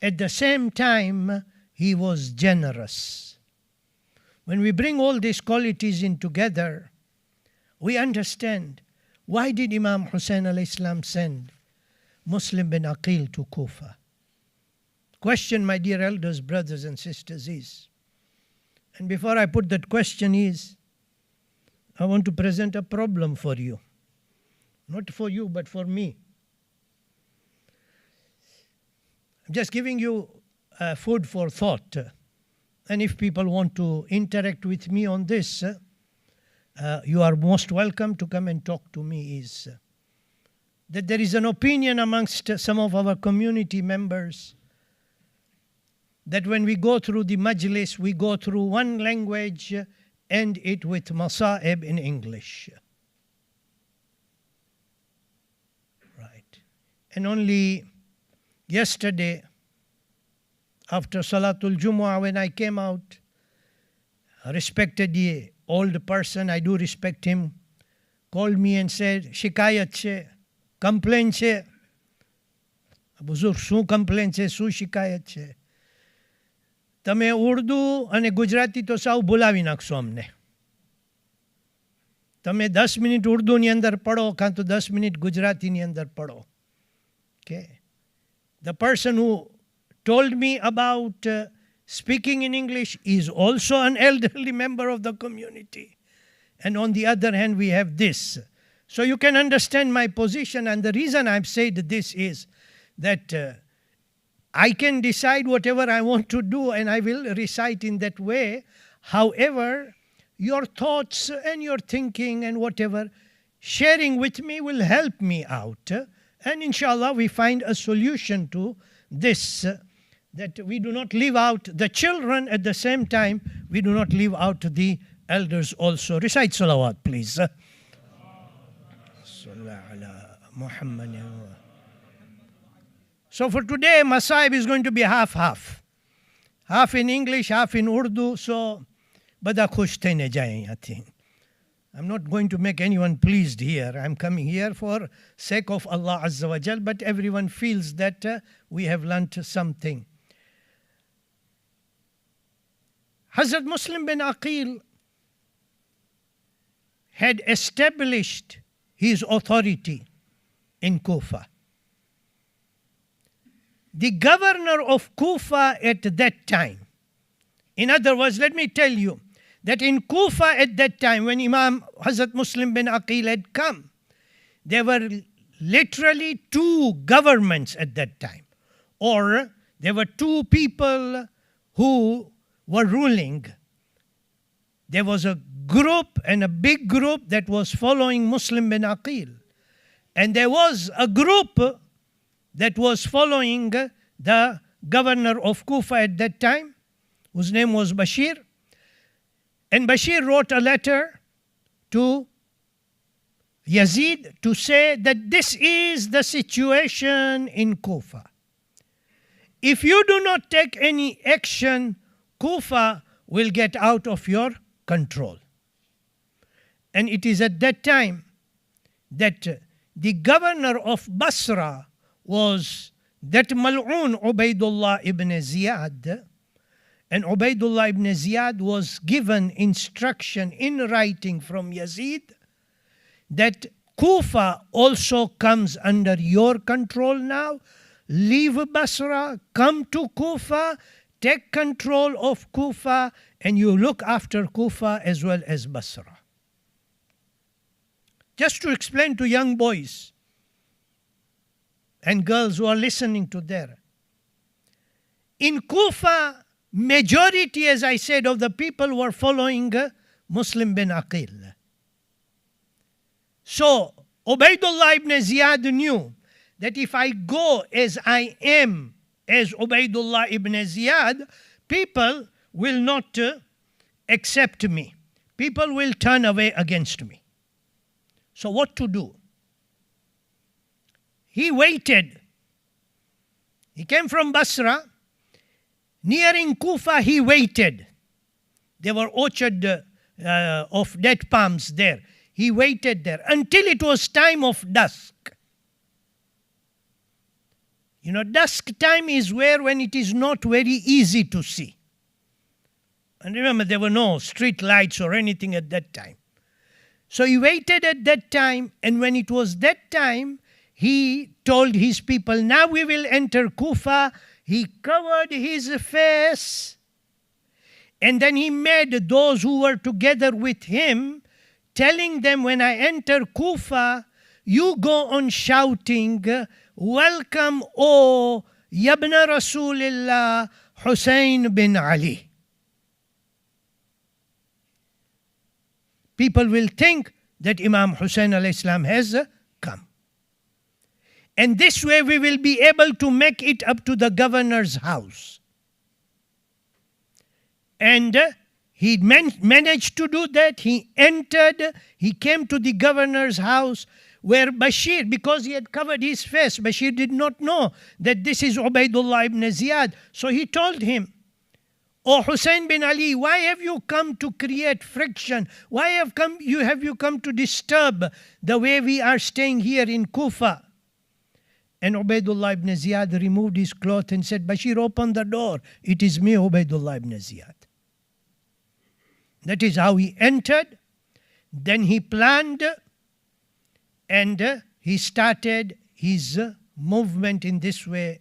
Speaker 5: At the same time, he was generous. When we bring all these qualities in together, we understand why did Imam Hussain alayhi salam send Muslim bin Aqil to Kufa. Question, my dear elders, brothers and sisters, is, and before I put that question is, I want to present a problem for you. Not for you, but for me. I'm just giving you food for thought. And if people want to interact with me on this, you are most welcome to come and talk to me. Is that there is an opinion amongst some of our community members that when we go through the majlis, we go through one language, end it with masa'ib in English. Right. And only yesterday, after Salatul Jumu'ah, when I came out, I respected the old person, I do respect him, called me and said, Shikayat che, complaint che. Buzurg, શું complaint છે, શું શિકાયત છે? તમે ઉર્દુ અને ગુજરાતી તો સાવ ભૂલાવી નાખશો અમને. તમે 10 મિનિટ ઉર્દુની અંદર પઢો કાં તો 10 મિનિટ ગુજરાતીની અંદર પઢો. Okay. The person who told me about speaking in English is also an elderly member of the community. And on the other hand, we have this. So you can understand my position, and the reason I've said this is that I can decide whatever I want to do and I will recite in that way. However, your thoughts and your thinking and whatever, sharing with me will help me out. And inshallah, we find a solution to this, that we do not leave out the children, at the same time, we do not leave out the elders also. Recite salawat, please. So for today, Masaib is going to be half-half. Half in English, half in Urdu, so bada khush thene jaye, I think. I'm not going to make anyone pleased here. I'm coming here for sake of Allah Azza wa Jal, but everyone feels that we have learnt something. Hazrat Muslim bin Aqil had established his authority in Kufa. The governor of Kufa at that time, in other words, let me tell you, that in Kufa at that time, when Imam Hazrat Muslim bin Aqil had come, there were literally two governments at that time. Or there were two people who were ruling. There was a group, and a big group, that was following Muslim bin Aqil. And there was a group that was following the governor of Kufa at that time, whose name was Bashir. And Bashir wrote a letter to Yazid to say that this is the situation in Kufa. If you do not take any action, Kufa will get out of your control. And it is at that time that the governor of Basra was that Mal'un Ubaidullah ibn Ziyad. And Ubaidullah ibn Ziyad was given instruction in writing from Yazid that Kufa also comes under your control now. Leave Basra, come to Kufa, take control of Kufa, and you look after Kufa as well as Basra. Just to explain to young boys, and girls who are listening to there. In Kufa, majority, as I said, of the people were following Muslim bin Aqil. So, Ubaidullah ibn Ziyad knew that if I go as I am, as Ubaidullah ibn Ziyad, people will not accept me. People will turn away against me. So what to do? He waited. He came from Basra. Nearing Kufa, he waited. There were orchards of date palms there. He waited there until it was time of dusk. You know, dusk time is when it is not very easy to see. And remember, there were no street lights or anything at that time. So he waited at that time, and when it was that time, he told his people, now we will enter Kufa. He covered his face, and then he made those who were together with him, telling them, when I enter Kufa, you go on shouting, welcome, O Yabna Rasulillah, Husain bin Ali. People will think that Imam Hussein alayhi salam has come. And this way we will be able to make it up to the governor's house. And he managed to do that. He entered, he came to the governor's house where Bashir, because he had covered his face, Bashir did not know that this is Ubaidullah ibn Ziyad. So he told him, O Hussein bin Ali, why have you come to create friction? Why have you come to disturb the way we are staying here in Kufa? And Ubaidullah ibn Ziyad removed his cloth and said, Bashir, open the door. It is me, Ubaidullah ibn Ziyad. That is how he entered. Then he planned and he started his movement in this way.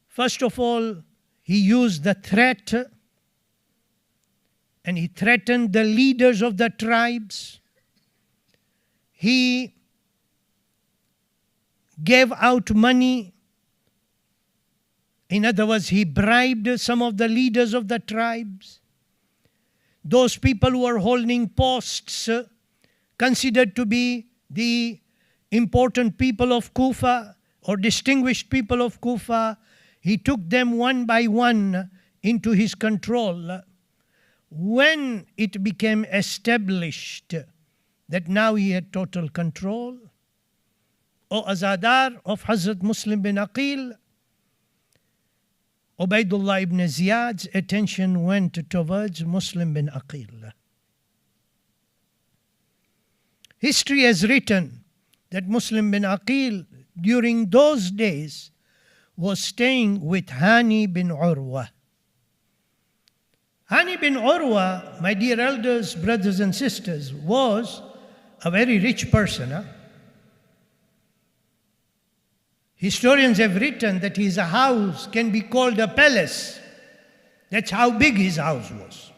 Speaker 5: First of all, he used the threat, and he threatened the leaders of the tribes. He gave out money. In other words, he bribed some of the leaders of the tribes. Those people who were holding posts, considered to be the important people of Kufa or distinguished people of Kufa, he took them one by one into his control. When it became established that now he had total control, O Azadar of Hazrat Muslim bin Aqil, Ubaidullah ibn Ziyad's attention went towards Muslim bin Aqil. History has written that Muslim bin Aqil during those days was staying with Hani bin Urwa. Hani bin Urwa, my dear elders, brothers and sisters, was a very rich person. Historians have written that his house can be called a palace. That's how big his house was.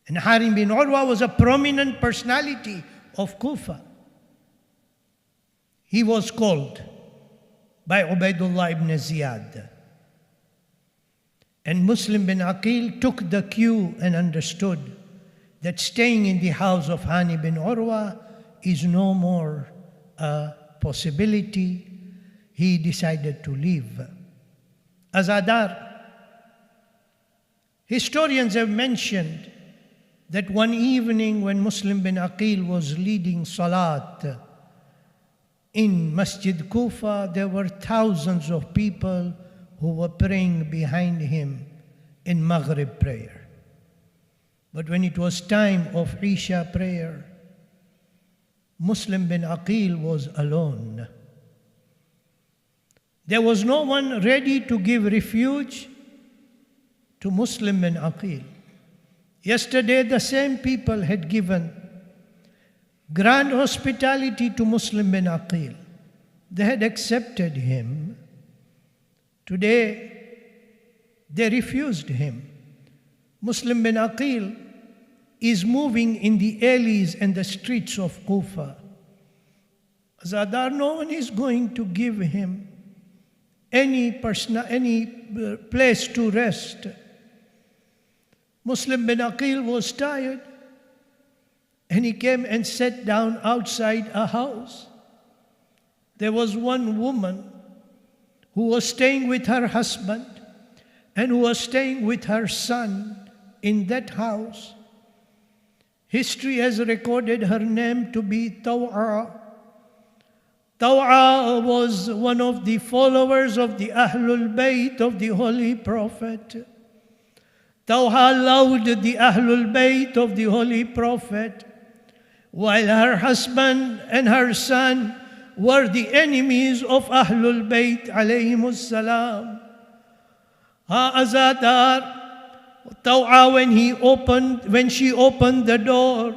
Speaker 5: And Hani bin Urwa was a prominent personality of Kufa. He was called by Ubaidullah ibn Ziyad. And Muslim bin Aqil took the cue and understood that staying in the house of Hani bin Urwa is no more a possibility. He decided to leave. Azadar, historians have mentioned that one evening when Muslim bin Aqil was leading Salat in Masjid Kufa, there were thousands of people who were praying behind him in Maghrib prayer. But when it was time of Isha prayer, Muslim bin Aqil was alone. There was no one ready to give refuge to Muslim bin Aqil. Yesterday, the same people had given grand hospitality to Muslim bin Aqil. They had accepted him. Today, they refused him. Muslim bin Aqil is moving in the alleys and the streets of Kufa. Azadar, no one is going to give him any place to rest. Muslim bin Aqil was tired, and he came and sat down outside a house. There was one woman who was staying with her husband and who was staying with her son in that house. History has recorded her name to be Taw'a. Taw'a was one of the followers of the Ahlul Bayt of the Holy Prophet. Taw'a loved the Ahlul Bayt of the Holy Prophet, while her husband and her son were the enemies of Ahlul Bayt alayhimus salam. Azadar, Taw'a, when she opened the door,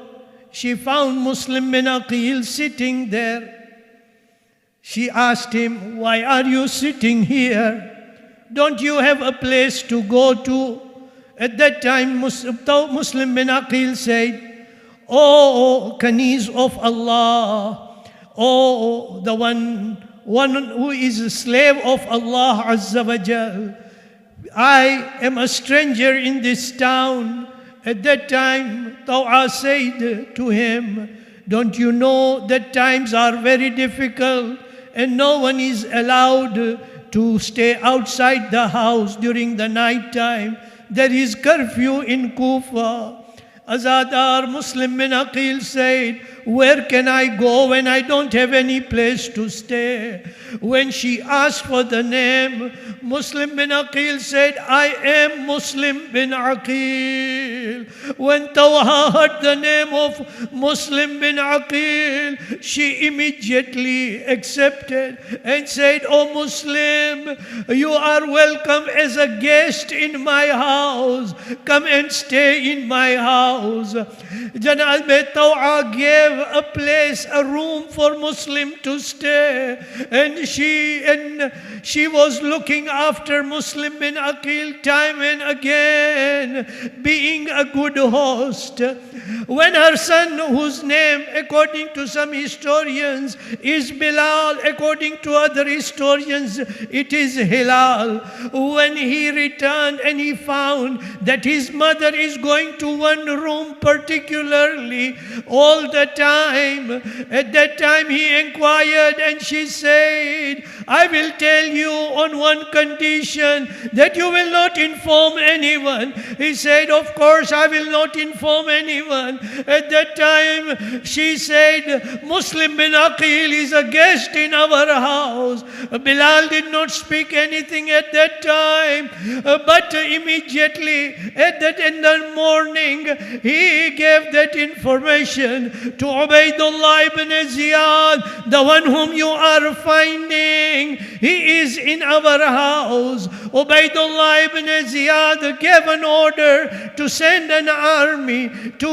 Speaker 5: she found Muslim bin Aqil sitting there. She asked him, "Why are you sitting here? Don't you have a place to go to?" At that time, Muslim bin Aqil said, "Oh, Kaniz of Allah, oh, the one who is a slave of Allah Azza wa Jal, I am a stranger in this town." At that time, Taw'a said to him, "Don't you know that times are very difficult and no one is allowed to stay outside the house during the night time? There is curfew in Kufa." Azadar, Muslim bin Aqil said, "Where can I go when I don't have any place to stay?" When she asked for the name, Muslim bin Aqil said, "I am Muslim bin Aqil." When Taw'a heard the name of Muslim bin Aqil, she immediately accepted and said, "Oh Muslim, you are welcome as a guest in my house. Come and stay in my house." Janab Taw'a gave a place, a room for Muslim to stay, and she was looking after Muslim bin Aqil time and again, being a good host. When her son, whose name according to some historians is Bilal, according to other historians it is Hilal, when he returned and he found that his mother is going to one room particularly all the time, at that time he inquired and she said, "I will tell you on one condition, that you will not inform anyone." He said, "Of course I will not inform anyone." At that time she said, "Muslim bin Aqil is a guest in our house." Bilal did not speak anything at that time, but immediately in the morning he gave that information to Ubaidullah ibn Ziyad, "The one whom you are finding, he is in our house." Ubaidullah ibn Ziyad gave an order to send an army to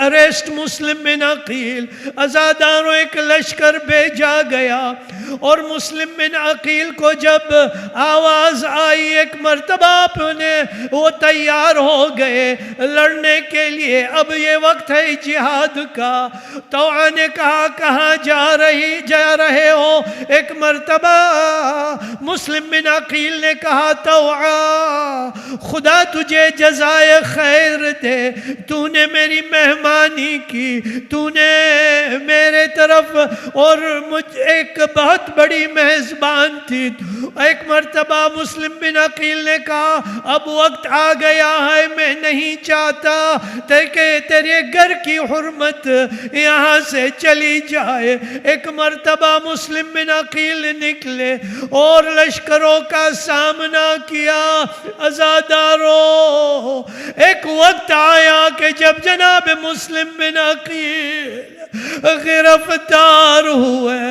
Speaker 5: arrest Muslim bin Aqil. Azadaron ek lashkar bheja gaya, और मुस्लिम बिन अकील को जब आवाज आई एक मर्तबा अपने वो तैयार हो गए लड़ने के लिए। अब ये वक्त है जिहाद का। तौआ ने कहा, कहाँ जा रहे हो? एक मर्तबा मुस्लिम बिन अकील ने कहा, तौआ खुदा तुझे जज़ाए खैर दे, तूने मेरी मेहमानी की, तूने मेरे तरफ और मुझ एक बहुत बड़ी मेज़बान थी। एक मर्तबा मुस्लिम बिन अकील ने कहा, अब वक्त आ गया है, मैं नहीं चाहता तेरे घर की हुर्मत यहाँ से चली जाए। एक मर्तबा मुस्लिम बिन अकील निकले और लश्करों का सामना किया। अज़ादारों, एक वक्त आया कि जब जनाब मुस्लिम बिन अकील गिरफ्तार हुए,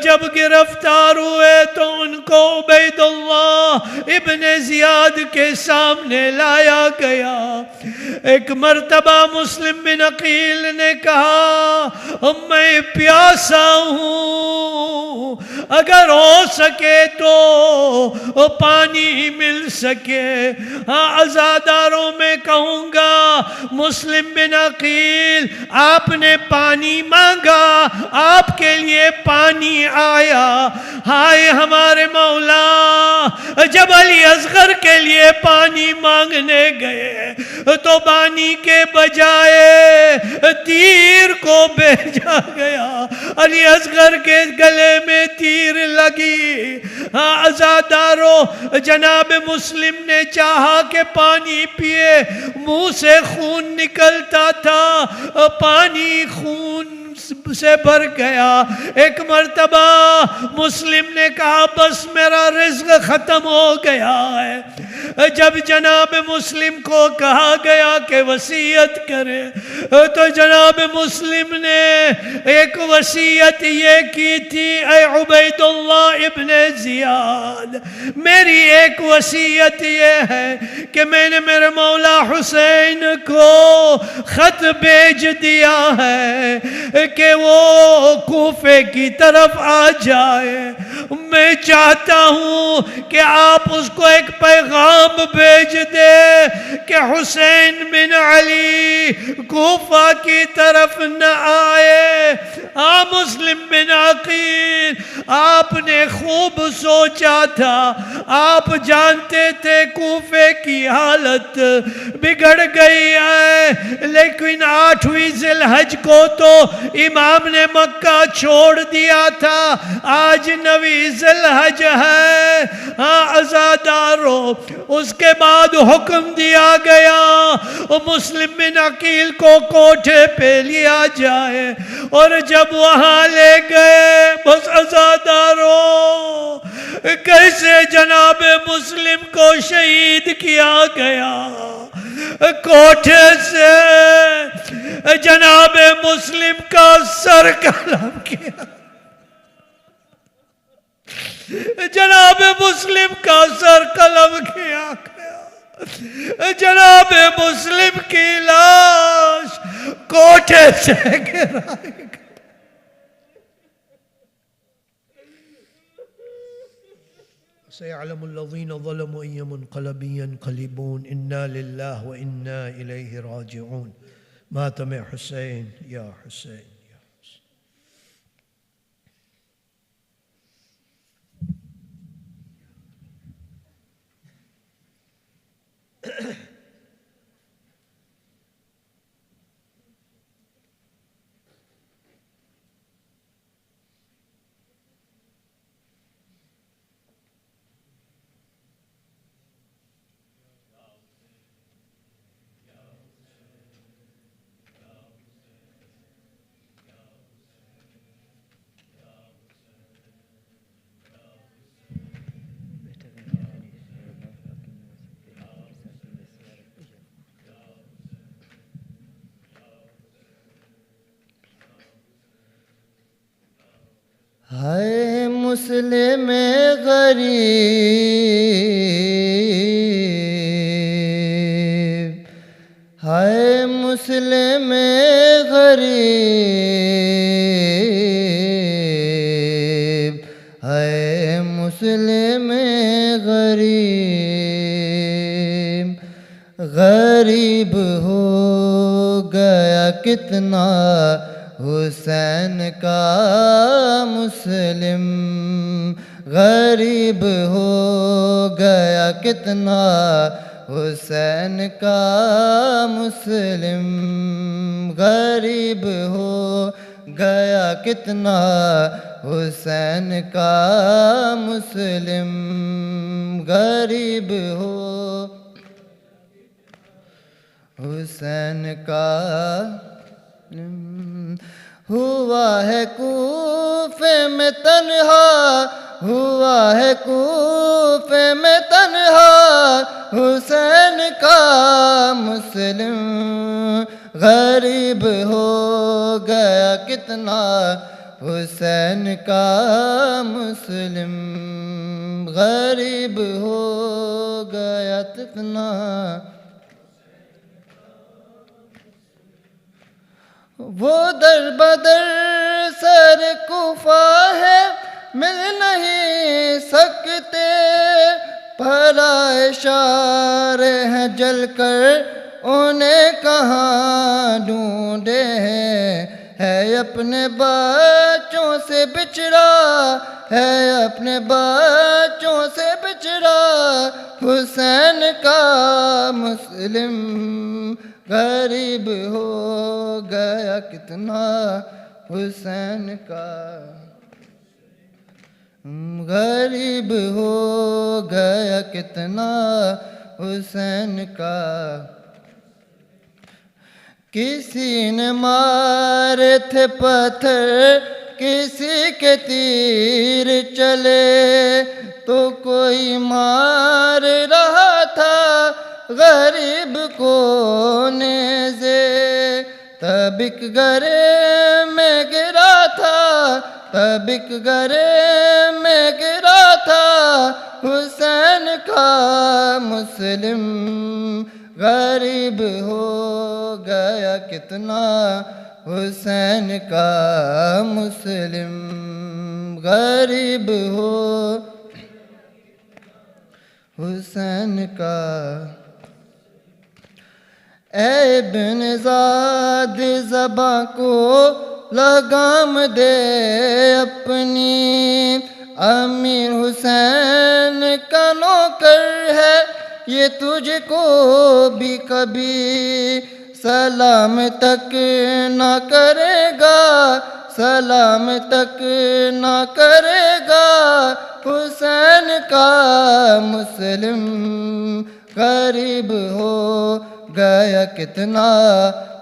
Speaker 4: جب گرفتار ہوئے تو ان کو عبید اللہ ابن زیاد کے سامنے لایا گیا. ایک مرتبہ مسلم بن عقیل نے کہا میں پیاسا ہوں, اگر ہو سکے تو پانی مل سکے. ہاں عزاداروں میں کہوں گا مسلم بن عقیل آپ نے پانی مانگا, آپ کے لیے پانی آیا. ہائے ہمارے مولا جب علی اصغر کے لیے پانی مانگنے گئے تو پانی کے بجائے تیر کو بھیجا گیا. علی اصغر کے گلے میں تیر لگی. ہاں عزاداروں جناب مسلم نے چاہا کہ پانی پیے, منہ سے خون نکلتا تھا, پانی خون سے بھر گیا. ایک مرتبہ مسلم نے کہا بس میرا رزق ختم ہو گیا ہے. جب جناب مسلم کو کہا گیا کہ وصیت کرے تو جناب مسلم نے ایک وصیت یہ کی تھی, اے عبید اللہ ابن زیاد میری ایک وصیت یہ ہے کہ میں نے میرے مولا حسین کو خط بھیج دیا ہے کہ وہ کوفے کی طرف آ جائے. میں چاہتا ہوں کہ آپ اس کو ایک پیغام بھیج دے کہ حسین بن علی کوفہ کی طرف نہ آئے. مسلم بن عقیل آپ نے خوب سوچا تھا, آپ جانتے تھے کوفے کی حالت بگڑ گئی ہے, لیکن 8ویں ذی الحج کو تو امام نے مکہ چھوڑ دیا تھا, آج 9ویں ذی الحج ہے. عزادارو اس کے بعد حکم دیا گیا مسلم بن عقیل کو کوٹھے پہ لیا جائے, اور جب وہاں لے گئے بس عزادارو کیسے جناب مسلم کو شہید کیا گیا. کوٹھے سے جناب مسلم کا سر قلم کیا, جناب مسلم کا سر قلم کیا گیا. جناب مسلم کی لاش کوٹھے سے گرائی گئی.
Speaker 5: سيعلم الذين ظلموا أي منقلب ينقلبون إنا لله وإنا إليه راجعون. ماتم حسين يا حسين يا حسين.
Speaker 6: ہائے مسلم غریب, ہائے مسلم غریب, ہائے مسلم غریب. غریب ہو گیا کتنا حسین کا مسلم, غریب ہو گیا کتنا حسین کا مسلم, غریب ہو گیا کتنا حسین کا مسلم, غریب ہو حسین کا. ہوا ہے کوفے میں تنہا, ہوا ہے کوفے میں تنہا حسین کا مسلم, غریب ہو گیا کتنا حسین کا مسلم غریب ہو گیا کتنا وہ در بدر سر کوفہ ہے مل نہیں سکتے بھلا اشارے ہیں جل کر انہیں کہاں ڈھونڈے ہے اپنے بچوں سے بچھڑا ہے اپنے بچوں سے بچھڑا حسین کا مسلم غریب ہو گیا کتنا حسین کا غریب ہو گیا کتنا حسین کا کسی نے مارے تھے پتھر کسی کے تیر چلے تو کوئی مار رہا تھا غریب کو نیزے تب ایک گرے میں گرا تھا تب ایک گرے میں گرا تھا حسین کا مسلم غریب ہو گیا کتنا حسین کا مسلم غریب ہو حسین کا اے ابن زاد زباں کو لگام دے اپنی امیر حسین کا نوکر ہے یہ تجھ کو بھی کبھی سلام تک نہ کرے گا سلام تک نہ کرے گا حسین کا مسلم غریب ہو گیا کتنا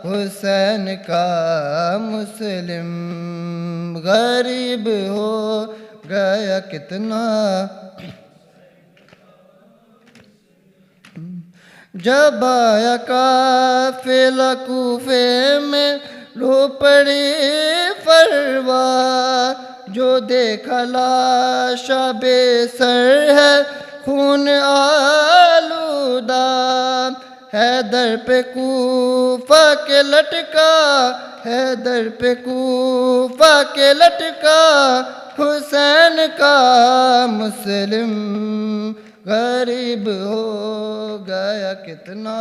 Speaker 6: حسین کا مسلم غریب ہو گیا کتنا جب آیا قافلہ کوفے میں لو پڑی فروا جو دیکھا لاشا بے سر ہے خون آلودہ حیدر پہ کوفہ کے لٹکا حیدر پہ کوفہ کے لٹکا حسین کا مسلم غریب ہو گیا کتنا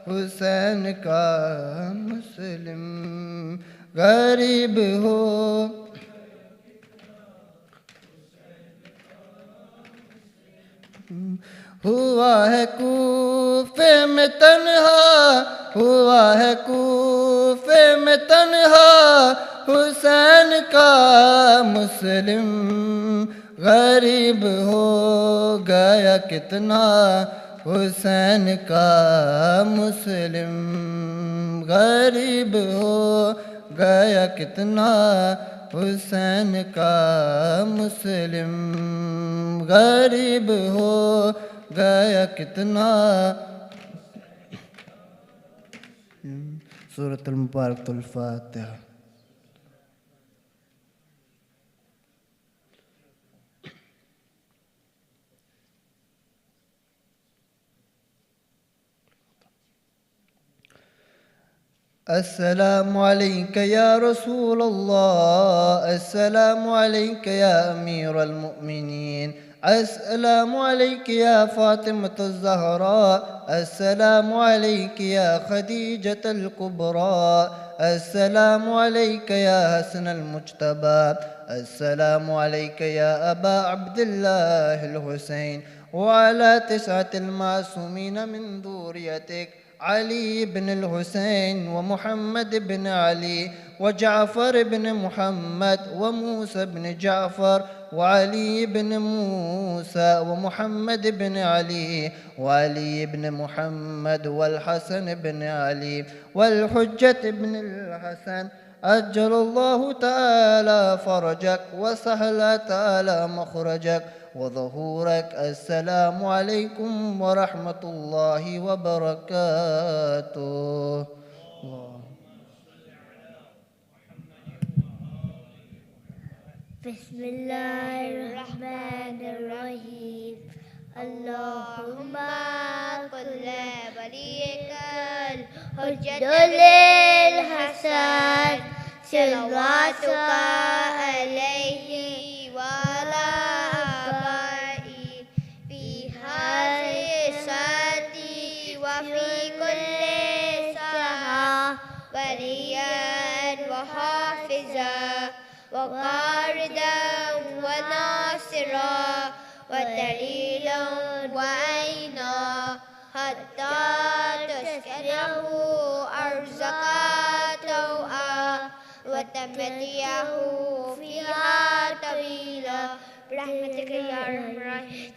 Speaker 6: حسین کا مسلم غریب ہو ہوا ہے کوفے میں تنہا ہوا ہے کوفے میں تنہا حسین کا مسلم غریب ہو گیا کتنا حسین کا مسلم غریب ہو گیا کتنا حسین کا مسلم غریب ہو گیا کتنا سورۃ المبارک الفاتحہ السلام عليك يا رسول الله السلام عليك يا أمير المؤمنين السلام عليك يا فاطمة الزهراء السلام عليك يا خديجة الكبرى السلام عليك يا حسن المجتبى السلام عليك يا أبا عبد الله الحسين وعلى 9 المعصومين من ذريتك علي بن الحسين ومحمد بن علي وجعفر بن محمد وموسى بن جعفر وعلي بن موسى ومحمد بن علي وعلي بن محمد والحسن بن علي والحجة بن الحسن أجل الله تعالى فرجك وسهل تعالى مخرجك وظهورك السلام عليكم ورحمة الله وبركاته
Speaker 1: بسم الله الرحمن الرحيم اللهم كن لوليك الحجة للحسن صلواتك عليه وعلى آبائه في هذه الساعة وفي كل ساعة وليا وحافظا وقاردا وناصرا ودليلا وعينا حتى تسكنه أرزقا طوعا وتمتعه فيها طويلا برحمتك يا أرحم الراحمين.